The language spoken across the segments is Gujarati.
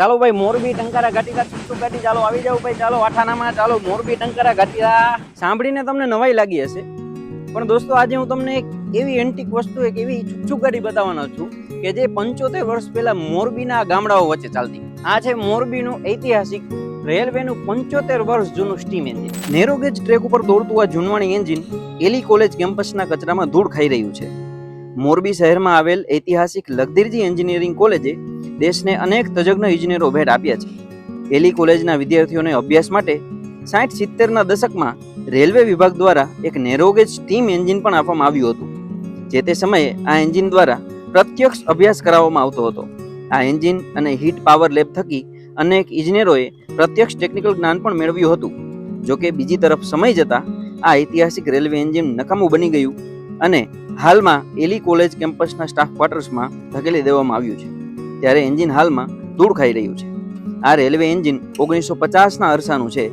ચાલો ભાઈ મોરબી ટંકારા ઘાટીલા ચુપચુપ ઘાટી ચાલો આવી જાવ ભાઈ, ચાલો આઠાનામાં ચાલો મોરબી ટંકારા ઘાટીલા. સાંભળીને તમને નવાઈ લાગી હશે, પણ દોસ્તો આજે હું તમને એક એવી એન્ટિક વસ્તુ, એક એવી ચુપચુપ ગાડી બતાવવાનો છું કે જે 75 વર્ષ પહેલા મોરબીના ગામડાઓ વચ્ચે ચાલતી. આ છે મોરબીનું ઐતિહાસિક રેલવેનું 75 વર્ષ જૂનું steam engine. Narrow gauge track ઉપર દોડતું આ જૂનવાણી એન્જિન એલી કોલેજ કેમ્પસના કચરામાં ધૂળ ખાઈ રહ્યું છે. મોરબી શહેરમાં આવેલ ઐતિહાસિક લખદીરજી એન્જિનિયરિંગ કોલેજે દેશને અનેક તજજ્ઞ ઇજનેરો ભેટ આપ્યા છે. એલી કોલેજના વિદ્યાર્થીઓને અભ્યાસ માટે 60-70ના દશકમાં રેલવે વિભાગ દ્વારા એક નેરોગેજ સ્ટીમ એન્જિન પણ આપવામાં આવ્યું હતું. જે તે સમયે આ એન્જિન દ્વારા પ્રત્યક્ષ અભ્યાસ કરાવવામાં આવતો હતો. આ એન્જિન અને હીટ પાવર લેબ થકી અનેક ઇજનેરોએ પ્રત્યક્ષ ટેકનિકલ જ્ઞાન પણ મેળવ્યું હતું. જોકે બીજી તરફ સમય જતા આ ઐતિહાસિક રેલવે એન્જિન નકામું બની ગયું અને હાલમાં એલી કોલેજ કેમ્પસના સ્ટાફ ક્વાર્ટર્સમાં ધકેલી દેવામાં આવ્યું છે. ત્યારે એન્જિન હાલમાં ધૂળ ખાઈ રહ્યું છે. આ રેલવે એન્જિન 1950ના અરસાનું છે.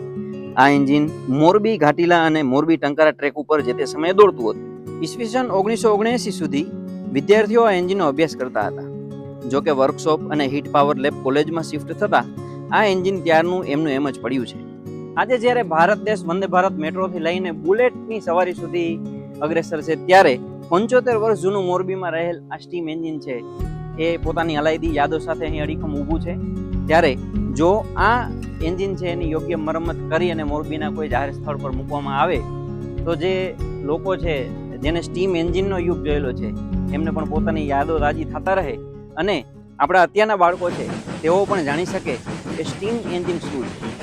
આ એન્જિન મોરબી ઘાટીલા અને મોરબી ટંકારા ટ્રેક ઉપર જે તે સમયે દોડતું હતું. ઈસવીસન 1979 સુધી વિદ્યાર્થીઓ આ એન્જિનનો અભ્યાસ કરતા હતા. જોકે વર્કશોપ અને હીટ પાવર લેબ કોલેજમાં શિફ્ટ થતા આ એન્જિન ત્યારનું એમનું એમ જ પડ્યું છે. આજે જ્યારે ભારત દેશ વંદે ભારત મેટ્રોથી લઈને બુલેટની સવારી સુધી અગ્રેસર છે, ત્યારે 75 વર્ષ જૂનું મોરબીમાં રહેલ આ સ્ટીમ એન્જિન છે એ પોતાની અલાયદી યાદો સાથે અહીં અડીખમ ઊભું છે. ત્યારે જો આ એન્જિન છે એની યોગ્ય મરમ્મત કરી અને મોરબીના કોઈ જાહેર સ્થળ પર મૂકવામાં આવે તો જે લોકો છે જેને સ્ટીમ એન્જિનનો યુગ જોયેલો છે એમને પણ પોતાની યાદો તાજી થતા રહે અને આપણા અત્યારના બાળકો છે તેઓ પણ જાણી શકે કે સ્ટીમ એન્જિન શું છે.